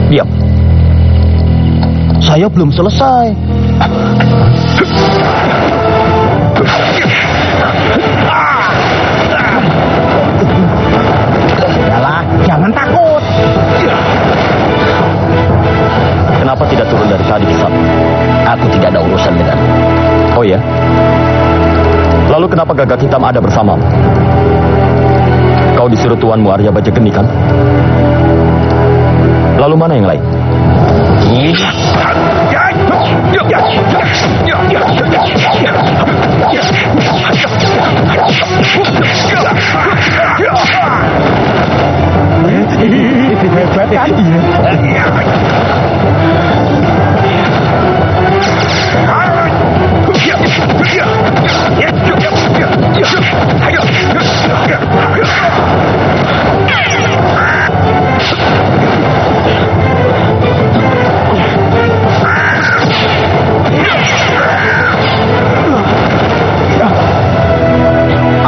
Diam. Saya belum selesai. Udahlah, jangan takut. Kenapa tidak turun dari tadi, Kisam? Aku tidak ada urusan dengan. Oh ya? Lalu kenapa Gagak Hitam ada bersamamu? Kau disuruh tuanmu Arya Bajageni kan? Lalu mana yang lain? Hebat kan?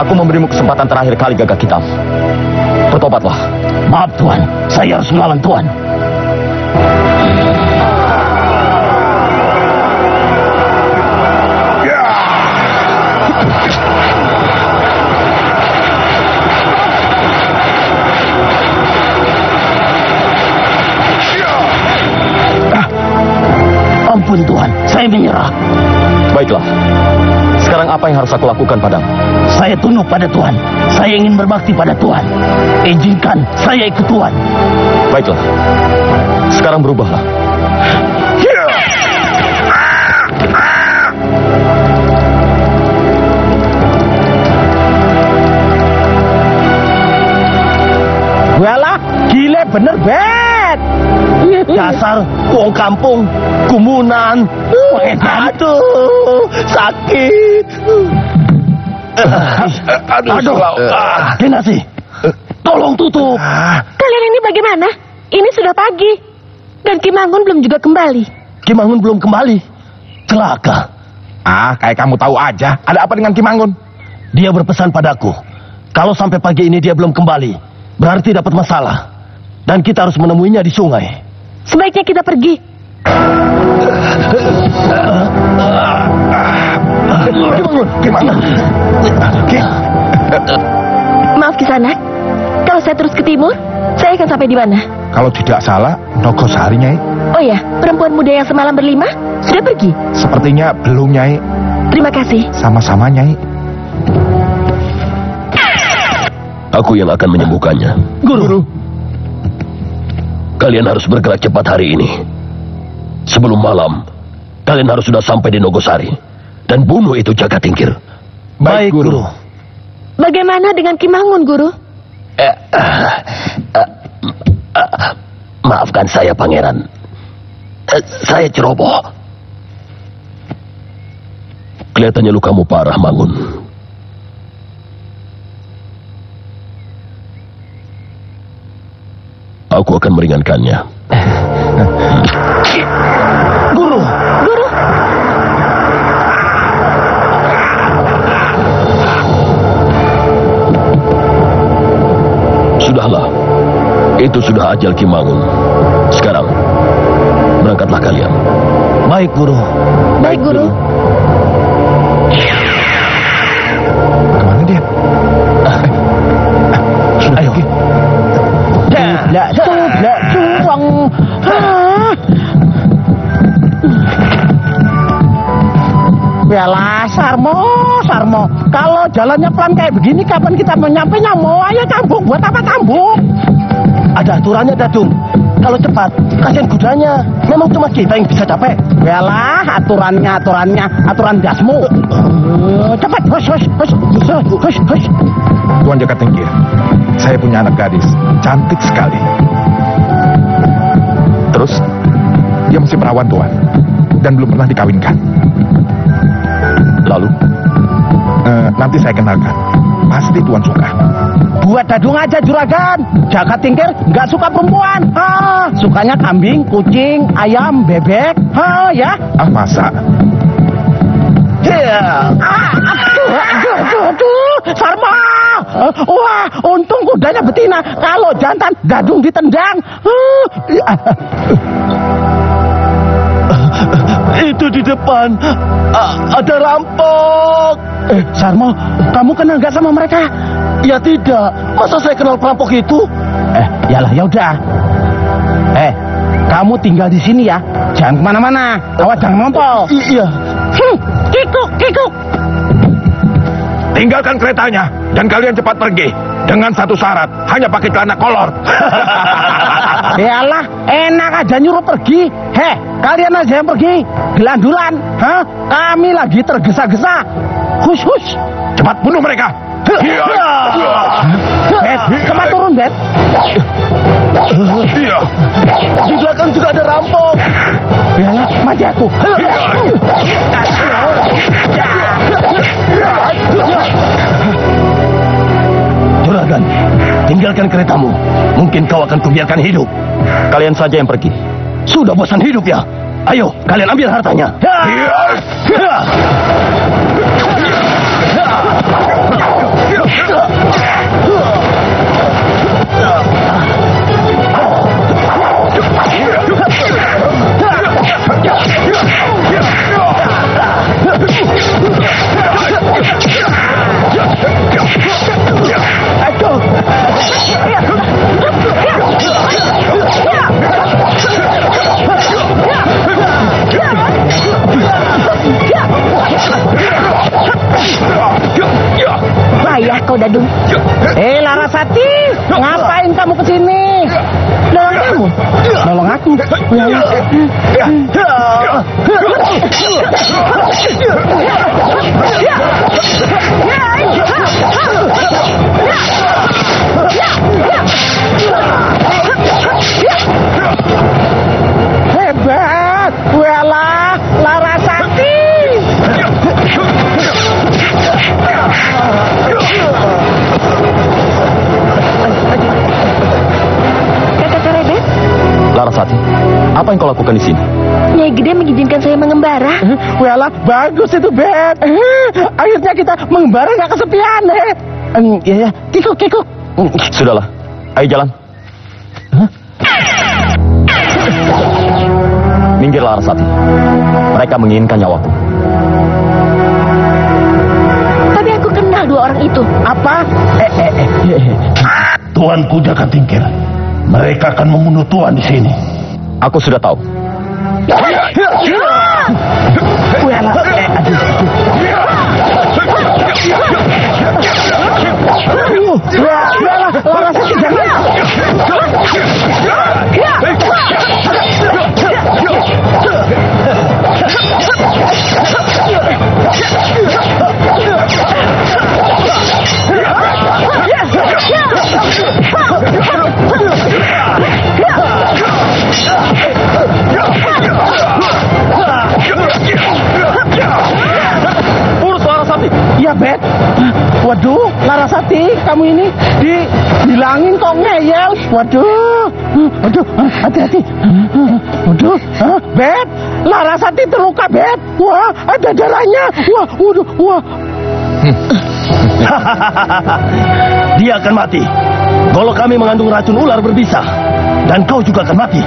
Aku memberimu kesempatan terakhir kali, Gagak Hitam. Bertobatlah. Maaf Tuan, saya harus melawan Tuan. Ampun Tuan, saya menyerah. Baiklah. Sekarang apa yang harus aku lakukan padamu? Saya tunduk pada Tuhan. Saya ingin berbakti pada Tuhan. Izinkan saya ikut Tuhan. Baiklah. Sekarang berubahlah. Walah, gile bener bet. Dasar wong kampung, gumunan. Aduh, sakit. Aduh, Kinasi, tolong tutup. Kalian ini bagaimana? Ini sudah pagi. Dan Kimangun belum juga kembali. Kimangun belum kembali. Celaka. Kayak kamu tahu aja. Ada apa dengan Kimangun? Dia berpesan padaku. Kalau sampai pagi ini dia belum kembali, berarti dapat masalah. Dan kita harus menemuinya di sungai. Sebaiknya kita pergi. Kimangun. Maaf Kisanak. Kalau saya terus ke timur, saya akan sampai di mana? Kalau tidak salah, Nogosari, Nyai. Oh ya, perempuan muda yang semalam berlima sudah pergi? Sepertinya belum, Nyai. Terima kasih. Sama-sama, Nyai. Aku yang akan menyembuhkannya. Guru. Kalian harus bergerak cepat hari ini. Sebelum malam, kalian harus sudah sampai di Nogosari. Dan bunuh itu Jagatingkir. Baik, Guru. Bagaimana dengan Kimangun, Guru? Maafkan saya, Pangeran. Saya ceroboh. Kelihatannya lukamu parah, Mangun. Aku akan meringankannya. Guru. Guru. Sudahlah. Itu sudah ajal Kimangun. Sekarang, berangkatlah kalian. Baik, Guru. Baik, Guru. Kemana dia? Ayo. Sudah, cuang. Yalah, Sarmo. Kalau jalannya pelan kayak begini, kapan kita menyampainya? Mau ayo cambuk, buat apa cambuk? Ada aturannya, Dadung. Kalau cepat, kasihan kudanya. Memang cuma kita yang bisa capek. Yalah, aturan dasmu. Cepat, hush. Tuan Jagatingkir, saya punya anak gadis. Cantik sekali. Terus, dia masih perawan, Tuan. Dan belum pernah dikawinkan. Lalu? Nanti saya kenalkan. Pasti Tuan suka. Buat Dadung aja juragan. Jagatingkir nggak suka perempuan. Sukanya kambing, kucing, ayam, bebek. Ya. Masa? Aduh. Aduh, Sarma. Wah, untung kudanya betina. Kalau jantan, Dadung ditendang. Itu di depan ada rampok. Sarmo, kamu kenal nggak sama mereka? Ya tidak. Masa saya kenal perampok itu? Yalah, ya udah. Kamu tinggal di sini ya. Jangan kemana-mana. Awas jangan ngompol. Iya. Kikuk. Tinggalkan keretanya dan kalian cepat pergi. Dengan satu syarat, hanya pakai celana kolor. Yalah, enak aja nyuruh pergi. Kalian aja yang pergi. Gelandulan. Kami lagi tergesa-gesa. Hush. Cepat bunuh mereka. Bet, cepat turun, Bet. Di belakang juga ada rampok. Yalah, mati aku. Juragan, tinggalkan keretamu. Mungkin kau akan kubiarkan hidup. Kalian saja yang pergi. Sudah bosan hidup ya? Ayo, kalian ambil hartanya. Payah kau, Dadung. Larasati, ngapain kamu kesini? Nolong kamu? Nolong aku. Hebat, walah, Larasati. Kakak Karebet, Larasati, apa yang kau lakukan di sini? Nyai Gede mengizinkan saya mengembara. Walah, bagus itu, Bet. Akhirnya kita mengembara nggak kesepian, Ya, kikuk. Sudahlah, ayo jalan. Minggir, Larasati. Mereka menginginkan nyawaku. Tapi aku kenal dua orang itu. Apa? Tuanku Jaka Tingkir. Mereka akan membunuh Tuan di sini. Aku sudah tahu. Walah, Larasati jangan. Urus Larasati. Iya, Bet. Waduh, Larasati, kamu ini dibilangin kok ngeyel. Waduh, hati-hati. Waduh, Bet, Larasati terluka, Bet. Wah, ada darahnya. Wah. Dia akan mati. Kalau kami mengandung racun ular berbisa, dan kau juga akan mati.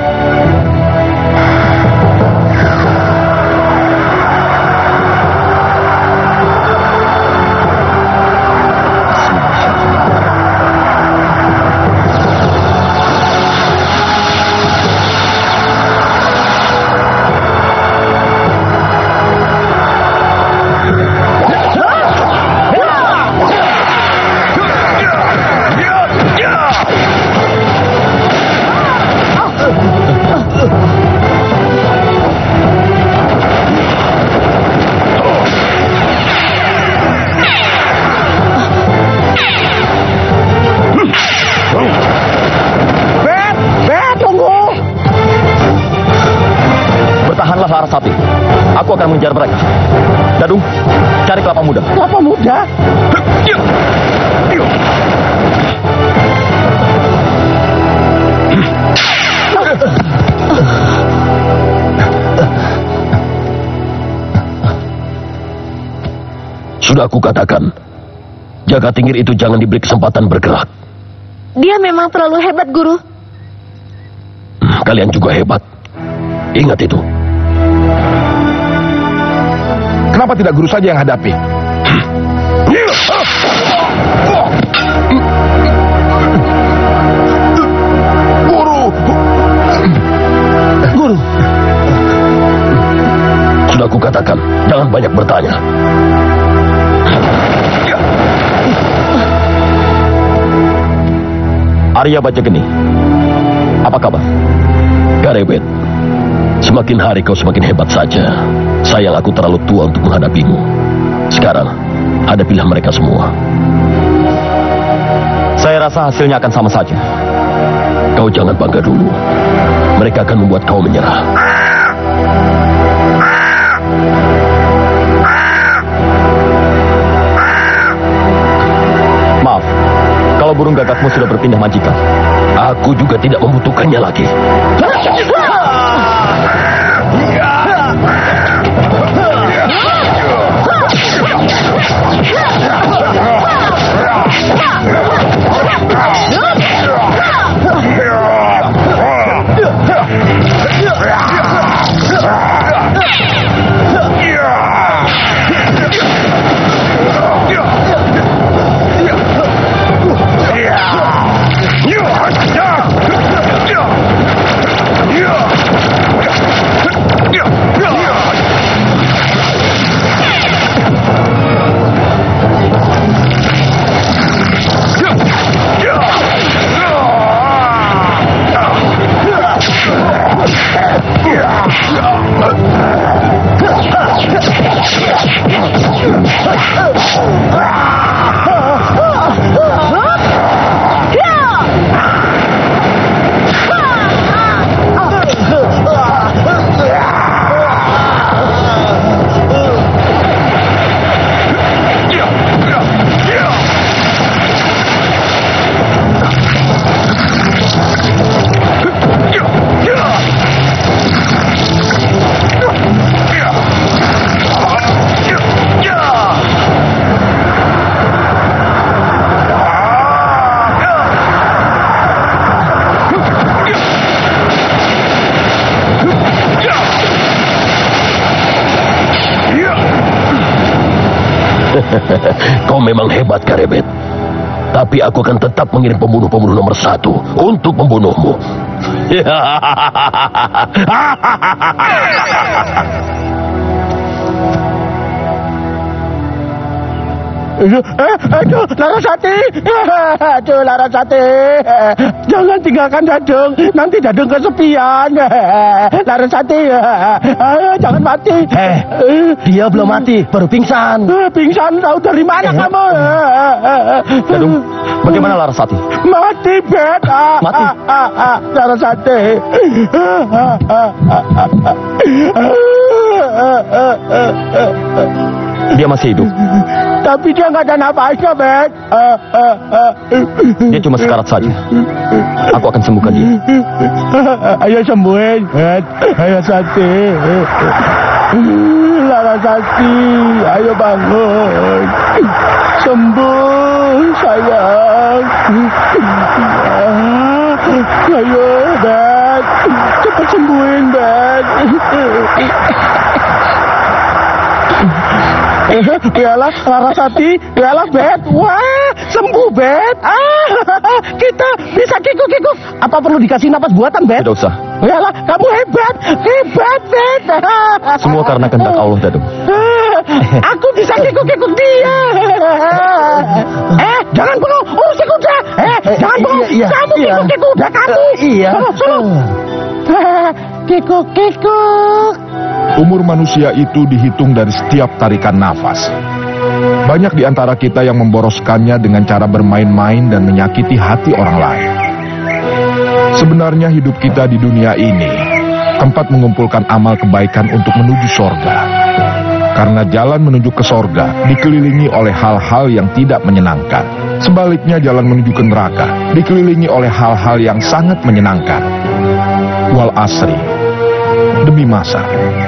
Larasati, aku akan mengejar mereka. Dadung, cari kelapa muda. Kelapa muda? Sudah aku katakan, Jaga Tingkir itu jangan diberi kesempatan bergerak. Dia memang terlalu hebat, Guru. Kalian juga hebat. Ingat itu. Kenapa tidak guru saja yang hadapi? Guru. Sudah aku katakan, jangan banyak bertanya. Arya Bajageni, apa kabar? Karebet, semakin hari kau semakin hebat saja. Sayang aku terlalu tua untuk menghadapimu. Sekarang, hadapilah mereka semua. Saya rasa hasilnya akan sama saja. Kau jangan bangga dulu. Mereka akan membuat kau menyerah. Maaf, kalau burung gagakmu sudah berpindah majikan. Aku juga tidak membutuhkannya lagi. Kau memang hebat, Karebet. Tapi aku akan tetap mengirim pembunuh-pembunuh nomor 1 untuk membunuhmu. Aduh, Larasati. Aduh, Larasati. Jangan tinggalkan Dadung. Nanti Dadung kesepian. Larasati. Jangan mati. Dia belum mati, baru pingsan. Pingsan, tahu dari mana kamu? Dadung, bagaimana Larasati? Mati, Bet. Mati? Larasati. Dia masih hidup. Tapi dia nggak ada nafasnya, Bet. Dia cuma sekarat saja. Aku akan sembuhkan dia. Ayo sembuhin, Bet. Ayo Sati. Larasati, ayo bangun. Sembuh, sayang. Ayo, Bet. Cepat sembuhin, Bet. Yalah, Larasati, yalah, Bet. Wah, sembuh, Bet. Kita bisa kikuk-kikuk. Apa perlu dikasih napas buatan, Bet? Tidak usah. Yalah, kamu hebat, hebat, Bet. Semua karena kehendak Allah, Dadung. Aku bisa kikuk-kikuk dia. Jangan bengong, urusin kuda. Jangan bengong, kamu kikuk-kikuk kuda kamu. Iya. Kikuk-kikuk. Umur manusia itu dihitung dari setiap tarikan nafas. Banyak di antara kita yang memboroskannya dengan cara bermain-main dan menyakiti hati orang lain. Sebenarnya hidup kita di dunia ini tempat mengumpulkan amal kebaikan untuk menuju sorga. Karena jalan menuju ke sorga dikelilingi oleh hal-hal yang tidak menyenangkan. Sebaliknya jalan menuju ke neraka dikelilingi oleh hal-hal yang sangat menyenangkan. Wal asri. Demi masa,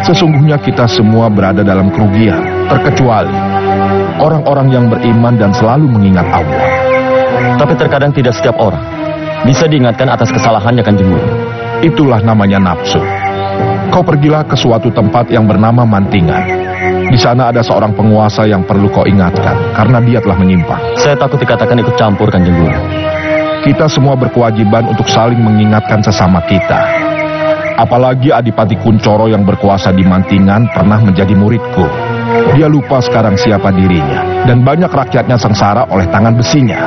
sesungguhnya kita semua berada dalam kerugian, terkecuali orang-orang yang beriman dan selalu mengingat Allah. Tapi terkadang tidak setiap orang bisa diingatkan atas kesalahannya, Kanjeng Guru. Itulah namanya nafsu. Kau pergilah ke suatu tempat yang bernama Mantingan. Di sana ada seorang penguasa yang perlu kau ingatkan, karena dia telah menyimpang. Saya takut dikatakan ikut campur, Kanjeng Guru. Kita semua berkewajiban untuk saling mengingatkan sesama kita. Apalagi Adipati Kuncoro yang berkuasa di Mantingan pernah menjadi muridku. Dia lupa sekarang siapa dirinya, dan banyak rakyatnya sengsara oleh tangan besinya.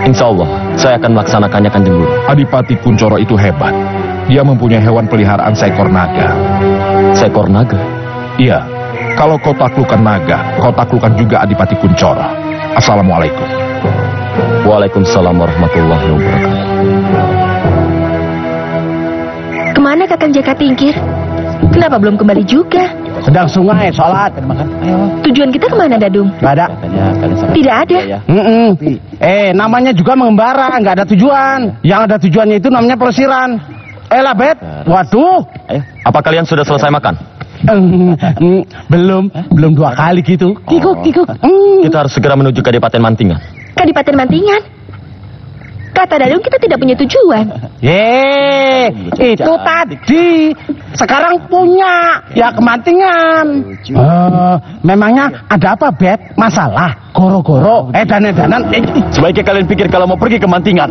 Insya Allah, saya akan melaksanakannya, Kanjeng Guru. Adipati Kuncoro itu hebat. Dia mempunyai hewan peliharaan seekor naga. Seekor naga? Iya, kalau kau taklukkan naga, kau taklukkan juga Adipati Kuncoro. Assalamualaikum. Waalaikumsalam warahmatullahi wabarakatuh. Kemana Kakang Jaka Tingkir? Kenapa belum kembali juga? Sedang sungai, sholat. Tujuan kita kemana, Dadung? Nggak ada. Tidak ada. Namanya juga mengembara, nggak ada tujuan. Yang ada tujuannya itu namanya pelesiran. Lah, Bet. Waduh. Apa kalian sudah selesai makan? Belum 2 kali gitu. Kikuk. Kita harus segera menuju ke Kadipaten Mantingan. Kadipaten Mantingan? Kata Dadung kita tidak punya tujuan. Itu tadi. Sekarang punya. Ya, ke Mantingan. Memangnya ada apa, Bet? Masalah? Goro-goro? Edan-edanan? Sebaiknya kalian pikir kalau mau pergi ke Mantingan.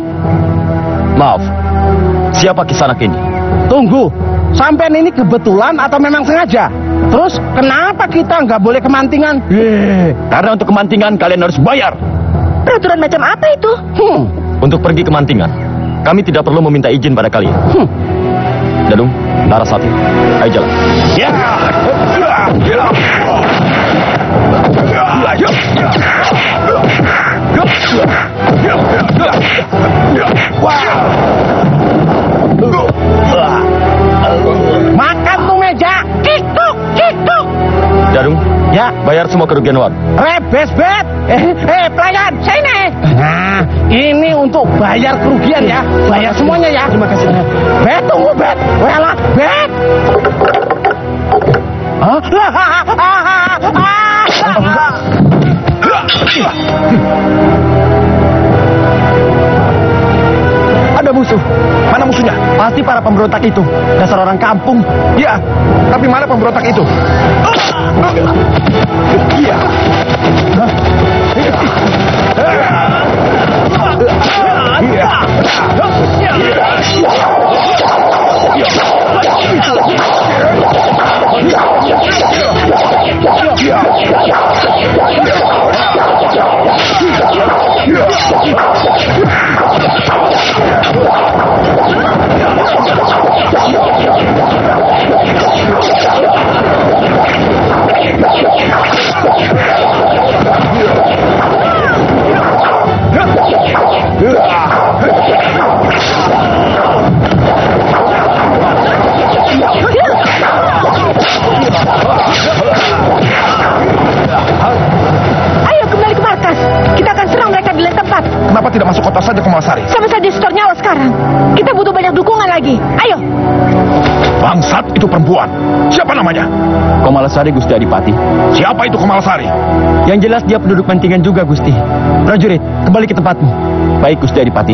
Maaf, siapa Kisanak ini? Tunggu. Sampean ini kebetulan atau memang sengaja? Terus kenapa kita nggak boleh ke Mantingan? Karena untuk ke Mantingan kalian harus bayar. Peraturan macam apa itu? Untuk pergi ke Mantingan, kami tidak perlu meminta izin pada kalian. Dadung, Larasati, ayo jalan. Makan tuh meja. Kikuk. Dadung, Ya, bayar semua kerugian warga. rebes, Bet. Pelayan, sini. Nah, ini untuk bayar kerugian ya. Bayar semuanya ya. Terima kasih. Bet, tunggu, Bet. Walah, Bet. Ada musuh. Mana musuhnya? Pasti para pemberontak itu. Dasar orang kampung. Iya, tapi mana pemberontak itu? Iya. Ayo kembali ke markas. Kita akan serang mereka di lain tempat. Kenapa tidak masuk kota saja ke Malasari? Sama saja setor nyawa sekarang. Kita butuh banyak dukungan lagi. Ayo. Bangsat itu perempuan. Siapa namanya? Komalasari, Gusti Adipati. Siapa itu Komalasari? Yang jelas dia penduduk Mantingan juga, Gusti. Prajurit, kembali ke tempatmu. Baik, Gusti Adipati.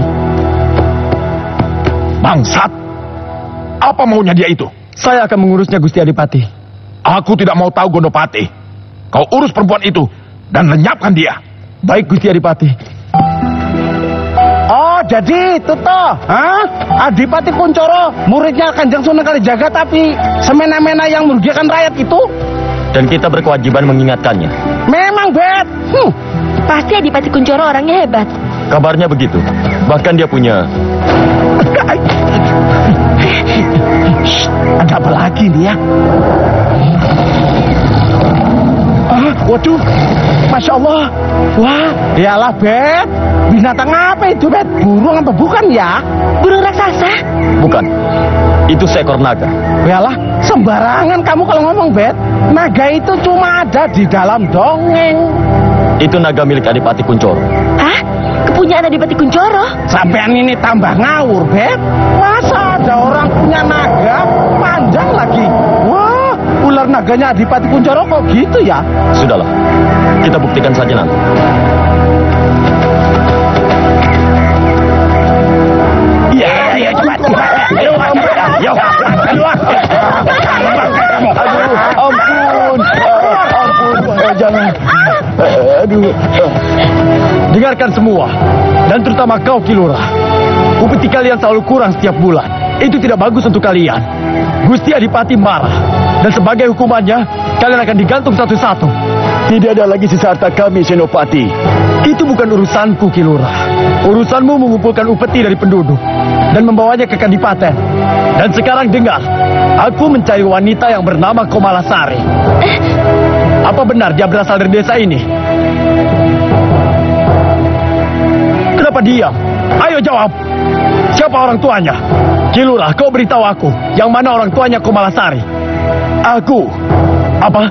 Bangsat. Apa maunya dia itu? Saya akan mengurusnya, Gusti Adipati. Aku tidak mau tahu Gondopati. Kau urus perempuan itu dan lenyapkan dia. Baik, Gusti Adipati. Oh, jadi itu toh, Adipati Kuncoro, muridnya Kanjeng Sunan Kalijaga, tapi semena-mena yang merugikan rakyat itu. Dan kita berkewajiban mengingatkannya. Memang, Bet. Pasti Adipati Kuncoro orangnya hebat. Kabarnya begitu. Bahkan dia punya... Ada apa lagi nih ya? Waduh, Masya Allah. Wah, iyalah, Bet. Binatang apa itu, Bet? Burung apa bukan ya? Burung raksasa? Bukan. Itu seekor naga. Iyalah, sembarangan kamu kalau ngomong, Bet. Naga itu cuma ada di dalam dongeng. Itu naga milik Adipati Kuncoro. Hah? Kepunyaan Adipati Kuncoro? Sampean ini tambah ngawur, Bet. Masa ada orang punya naga panjang lagi? Wah, ular dasar naganya Adipati Kuncoro kok gitu ya? Sudahlah, kita buktikan saja nanti. Iya, cepat. Ayo, Ampun, jangan. Aduh. Dengarkan semua, dan terutama kau Kilura. Upeti kalian selalu kurang setiap bulan. Itu tidak bagus untuk kalian. Gusti Adipati marah, dan sebagai hukumannya, kalian akan digantung satu-satu. Tidak ada lagi sisa harta kami, Senopati. Itu bukan urusanku, Kilura. Urusanmu mengumpulkan upeti dari penduduk dan membawanya ke Kadipaten. Dan sekarang dengar, aku mencari wanita yang bernama Komalasari. Apa benar dia berasal dari desa ini? Kenapa diam? Ayo jawab. Siapa orang tuanya? Kilura, kau beritahu aku, yang mana orang tuanya Komalasari? Aku. Apa?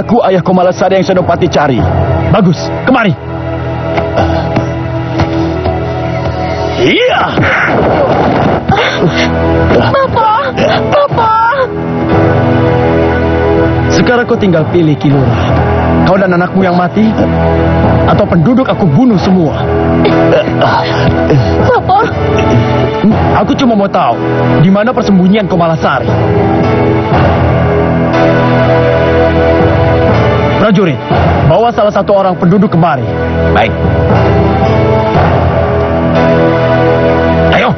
Aku ayah Komalasari yang Senopati cari. Bagus, kemari. Iya. Bapak. Sekarang kau tinggal pilih, Kilura. Kau dan anakmu yang mati, atau penduduk aku bunuh semua. Bapak. Aku cuma mau tahu, di mana persembunyian Komalasari. Prajurit, bawa salah satu orang penduduk kemari. Baik. Ayo.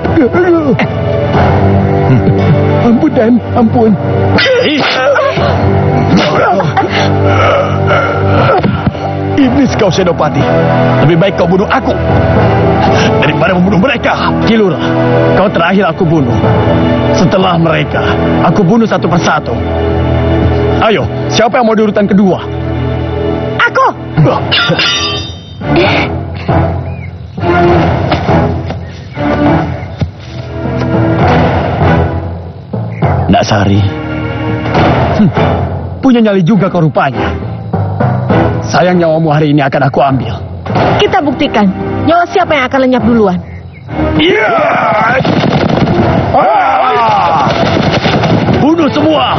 Ampun, Dan, ampun. Iblis kau, Senopati. Lebih baik kau bunuh aku daripada membunuh mereka. Kilura, kau terakhir aku bunuh. Setelah mereka, aku bunuh satu persatu. Ayo, siapa yang mau di urutan kedua? Aku. Nak Sari. Punya nyali juga kau rupanya. Sayang nyawamu hari ini akan aku ambil. Kita buktikan nyawa siapa yang akan lenyap duluan. Bunuh semua.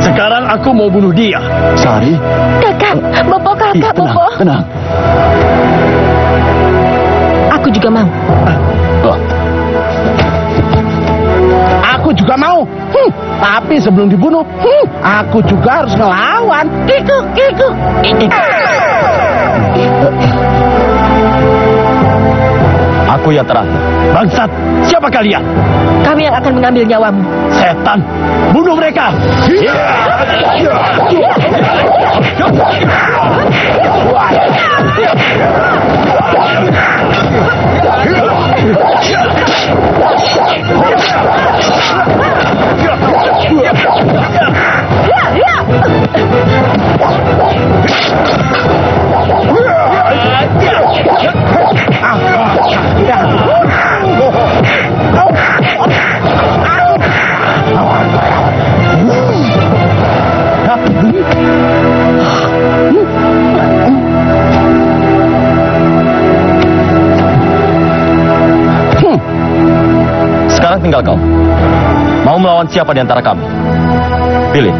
Sekarang aku mau bunuh dia. Sari. Kakak, Bopo, Bopo. Tenang. Aku juga mau. Aku juga mau. Tapi sebelum dibunuh, aku juga harus ngelawan. Kiku. Aku yang terakhir. Bangsat, siapa kalian? Kami yang akan mengambil nyawamu. Setan, bunuh mereka. Sekarang tinggal kau. Mau melawan siapa di antara kami? Pilih.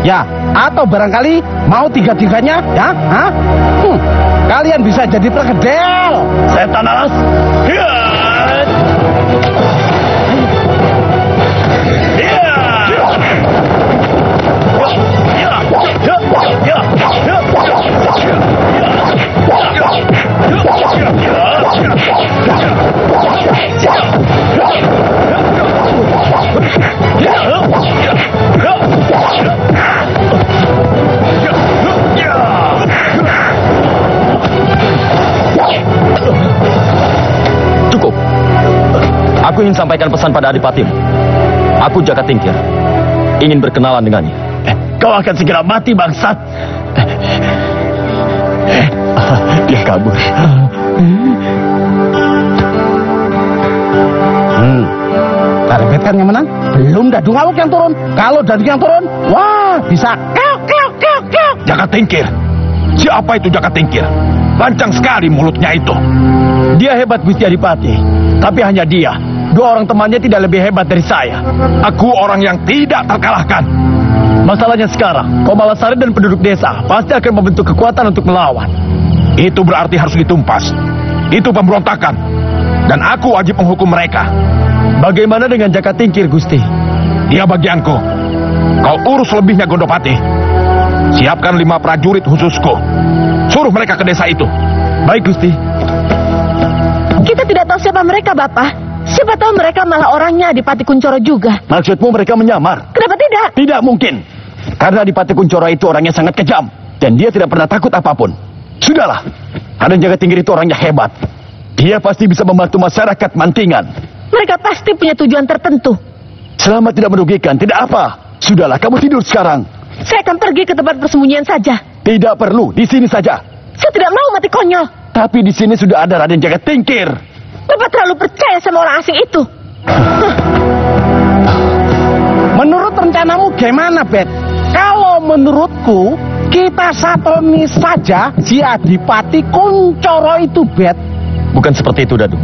Ya, atau barangkali mau tiga-tiganya, ya? Hah? Kalian bisa jadi perkedel. Setan alas. Cukup. Aku ingin sampaikan pesan pada Adipatimu. Aku Jaka Tingkir. Ingin berkenalan dengannya. Kau akan segera mati, bangsat. Dia kabur. Karebet kan yang menang? Belum Dadung Awuk yang turun. Kalau Dadung yang turun, wah bisa keok. Jaka Tingkir. Siapa itu Jaka Tingkir? Lancang sekali mulutnya itu. Dia hebat, Gusti Adipati. Tapi hanya dia. Dua orang temannya tidak lebih hebat dari saya. Aku orang yang tidak terkalahkan. Masalahnya sekarang, Komalasari dan penduduk desa pasti akan membentuk kekuatan untuk melawan. Itu berarti harus ditumpas. Itu pemberontakan. Dan aku wajib menghukum mereka. Bagaimana dengan Jaka Tingkir, Gusti? Dia bagianku. Kau urus lebihnya, Gondopati. Siapkan 5 prajurit khususku. Suruh mereka ke desa itu. Baik, Gusti. Kita tidak tahu siapa mereka, Bapak. Siapa tahu mereka malah orangnya Adipati Kuncoro juga. Maksudmu mereka menyamar? Kenapa tidak? Tidak mungkin. Karena Adipati Kuncoro itu orangnya sangat kejam. Dan dia tidak pernah takut apapun. Sudahlah. Raden Jaka Tingkir itu orangnya hebat. Dia pasti bisa membantu masyarakat Mantingan. Mereka pasti punya tujuan tertentu. Selama tidak merugikan, tidak apa. Sudahlah, kamu tidur sekarang. Saya akan pergi ke tempat persembunyian saja. Tidak perlu, di sini saja. Saya tidak mau mati konyol. Tapi di sini sudah ada Raden Jaka Tingkir. Bapak terlalu percaya sama orang asing itu. Menurut rencanamu gimana, Bet? Kalau menurutku, kita satoni saja si Adipati Kuncoro itu, Bet. Bukan seperti itu, Dadu.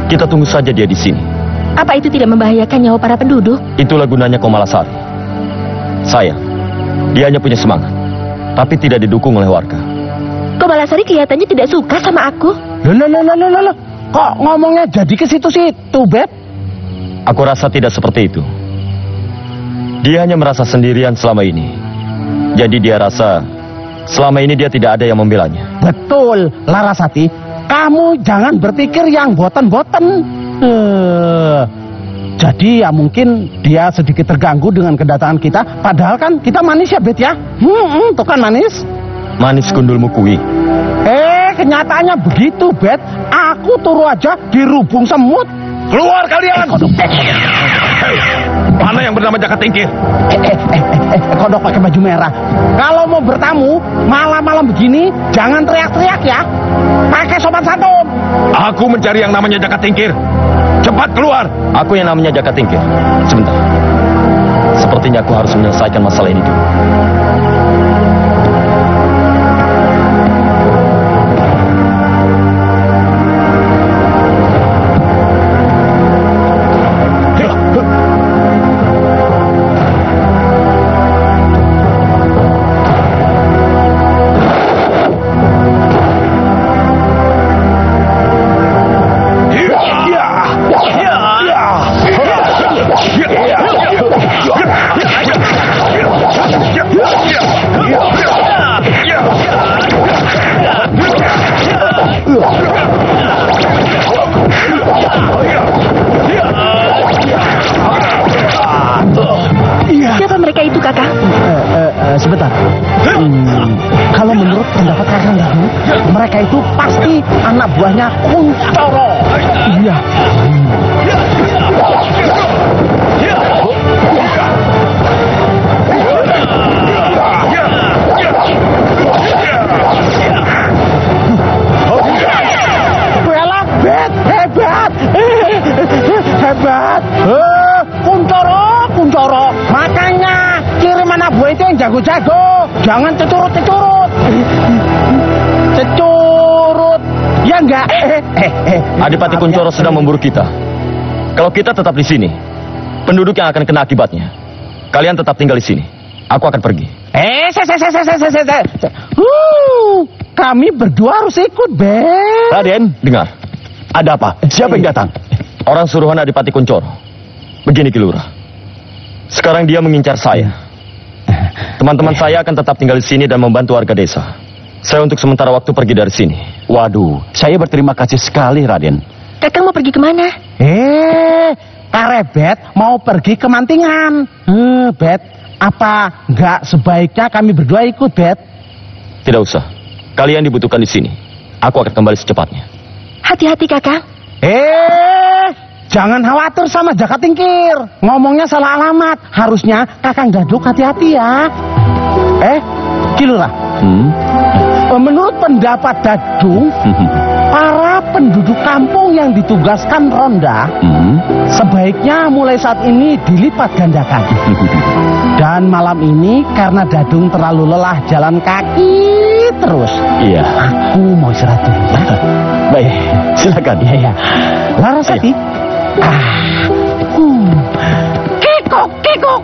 Kita tunggu saja dia di sini. Apa itu tidak membahayakan nyawa para penduduk? Itulah gunanya Komalasari. Sayang, dia hanya punya semangat, tapi tidak didukung oleh warga. Komalasari kelihatannya tidak suka sama aku. Loh. Kok ngomongnya jadi ke situ-situ, Bet? Aku rasa tidak seperti itu. Dia hanya merasa sendirian selama ini. Jadi dia rasa selama ini dia tidak ada yang membelanya. Betul, Larasati. Kamu jangan berpikir yang boten-boten. Jadi ya mungkin dia sedikit terganggu dengan kedatangan kita. Padahal kan kita manis ya, Bet ya? Tuh kan manis. Manis gundulmu kui. Kenyataannya begitu, Bet. Aku turu aja dirubung semut. Keluar kalian! Hei, mana yang bernama Jaka Tingkir? Kodok pakai baju merah. Kalau mau bertamu malam-malam begini, jangan teriak-teriak ya. Pakai sopan santun. Aku mencari yang namanya Jaka Tingkir. Cepat keluar! Aku yang namanya Jaka Tingkir. Sebentar. Sepertinya aku harus menyelesaikan masalah ini dulu. Siapa mereka itu, Kakak? Sebentar. Kalau menurut pendapat Kakang Dadu, mereka itu pasti anak buahnya Kuncoro. Iya. Bella, Bet, hebat. Hebat. Kuncoro. Makanya kirim anak buah itu yang jago-jago. Jangan cecurut. Cecurut. Ya enggak? Adipati Kuncoro sedang memburu kita. Kalau kita tetap di sini, penduduk yang akan kena akibatnya. Kalian tetap tinggal di sini. Aku akan pergi. Kami berdua harus ikut, Ben. Raden, Dengar, ada apa? Siapa yang datang? orang suruhan Adipati Kuncoro. Begini, Ki Lurah. Sekarang dia mengincar saya. Teman-teman saya akan tetap tinggal di sini dan membantu warga desa. Saya untuk sementara waktu pergi dari sini. Waduh, saya berterima kasih sekali, Raden. Kakang mau pergi kemana? Karebet mau pergi ke Mantingan. Bet, apa nggak sebaiknya kami berdua ikut, Bet? Tidak usah. Kalian dibutuhkan di sini. Aku akan kembali secepatnya. Hati-hati, Kakang. Jangan khawatir sama Jaka Tingkir. Ngomongnya salah alamat. Harusnya Kakang Daduk hati-hati ya. Kilurah. Menurut pendapat Dadung, para penduduk kampung yang ditugaskan ronda sebaiknya mulai saat ini dilipat gandakan. Dan malam ini karena Dadung terlalu lelah jalan kaki terus. Iya. Aku mau istirahat dulu ya. Baik, silakan. Iya. Larasati. Kikuk, kikuk.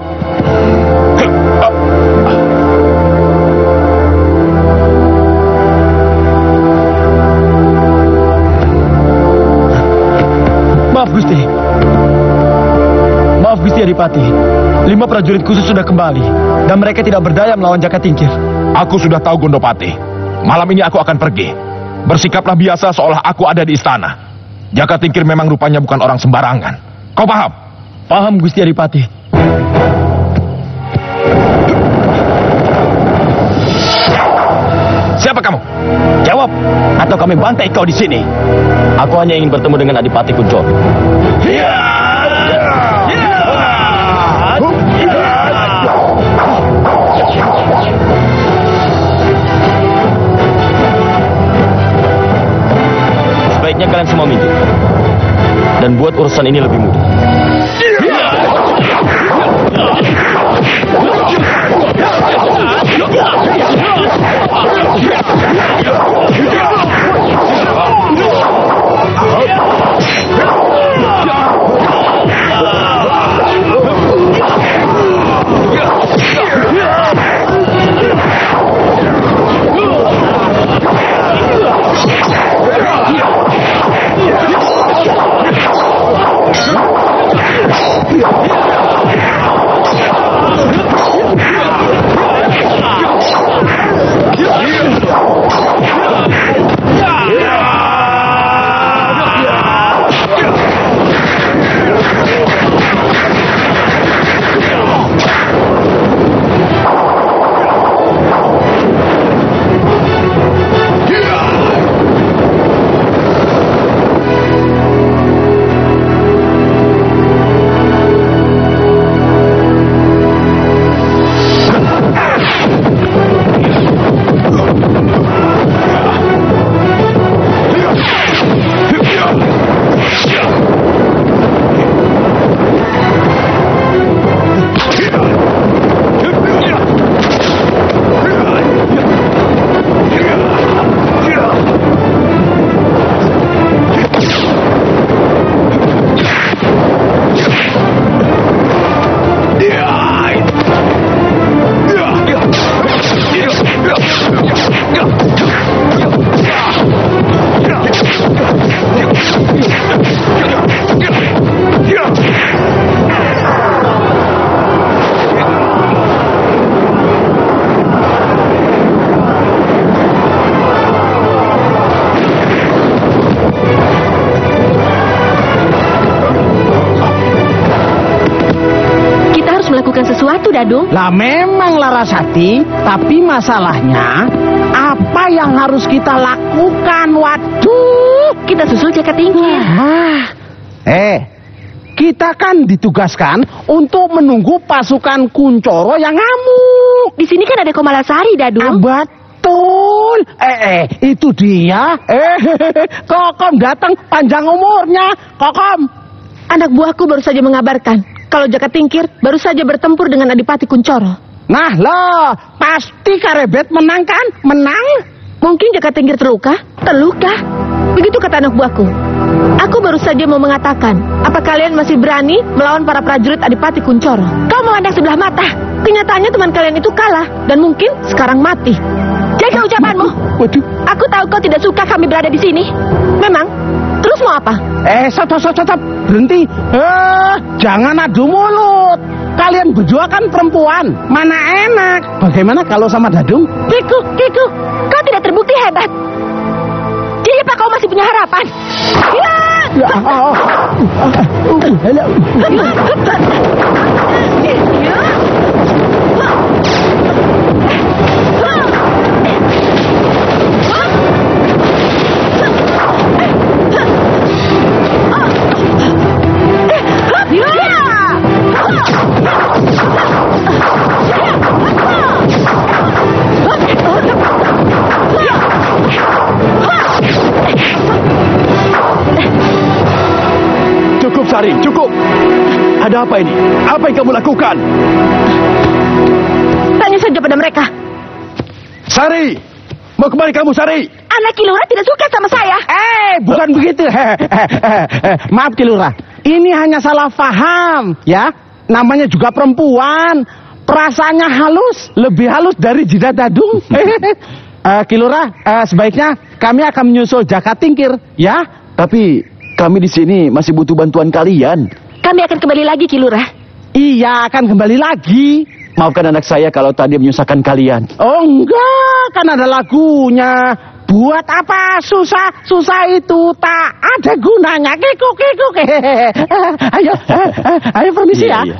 Maaf Gusti. Maaf Gusti Adipati. 5 prajurit khusus sudah kembali dan mereka tidak berdaya melawan Jaka Tingkir. Aku sudah tahu Gondopati. Malam ini aku akan pergi. Bersikaplah biasa seolah aku ada di istana. Jaka Tingkir memang rupanya bukan orang sembarangan. Kau paham? Paham Gusti Adipati. Siapa kamu? Jawab, atau kami bantai kau di sini. Aku hanya ingin bertemu dengan Adipati Kuncoro. Sebaiknya kalian semua minggir dan buat urusan ini lebih mudah. sesuatu, Dadung. Lah memang Larasati, tapi masalahnya apa yang harus kita lakukan? Waduh, kita susul Jaka Tingkir. Kita kan ditugaskan untuk menunggu pasukan Kuncoro yang ngamuk. Di sini kan ada Komalasari, Dadung. Betul. Itu dia. Kokom datang panjang umurnya. Kokom. Anak buahku baru saja mengabarkan kalau Jaka Tingkir baru saja bertempur dengan Adipati Kuncoro. Nah loh, pasti Karebet menang kan? Menang? Mungkin Jaka Tingkir terluka? Terluka? Begitu kata anak buahku. Aku baru saja mau mengatakan, apa kalian masih berani melawan para prajurit Adipati Kuncoro? Kau memandang sebelah mata. Kenyataannya teman kalian itu kalah dan mungkin sekarang mati. Jaga ucapanmu. Waduh. Aku tahu kau tidak suka kami berada di sini. Memang. Terus mau apa? Stop. Berhenti. Jangan adu mulut. Kalian berdua kan perempuan, mana enak. Bagaimana kalau sama Dadung? Kiku, kau tidak terbukti hebat. Jadi apa kau masih punya harapan? Ya! Cukup, Sari, cukup. Ada apa ini? Apa yang kamu lakukan? Tanya saja pada mereka. Sari, mau kemana kamu, Sari? Anak Kilura tidak suka sama saya. Bukan begitu. Maaf Kilura, ini hanya salah paham, ya. Namanya juga perempuan, perasaannya halus, lebih halus dari jidat Dadung. Kilura, sebaiknya kami akan menyusul Jaka Tingkir, ya. Tapi kami di sini masih butuh bantuan kalian. Kami akan kembali lagi, Kilura. Iya, akan kembali lagi. Maafkan anak saya kalau tadi menyusahkan kalian. Oh enggak, kan ada lagunya. Buat apa susah itu tak ada gunanya. Kekuk. Ayo permisi ya. Iya.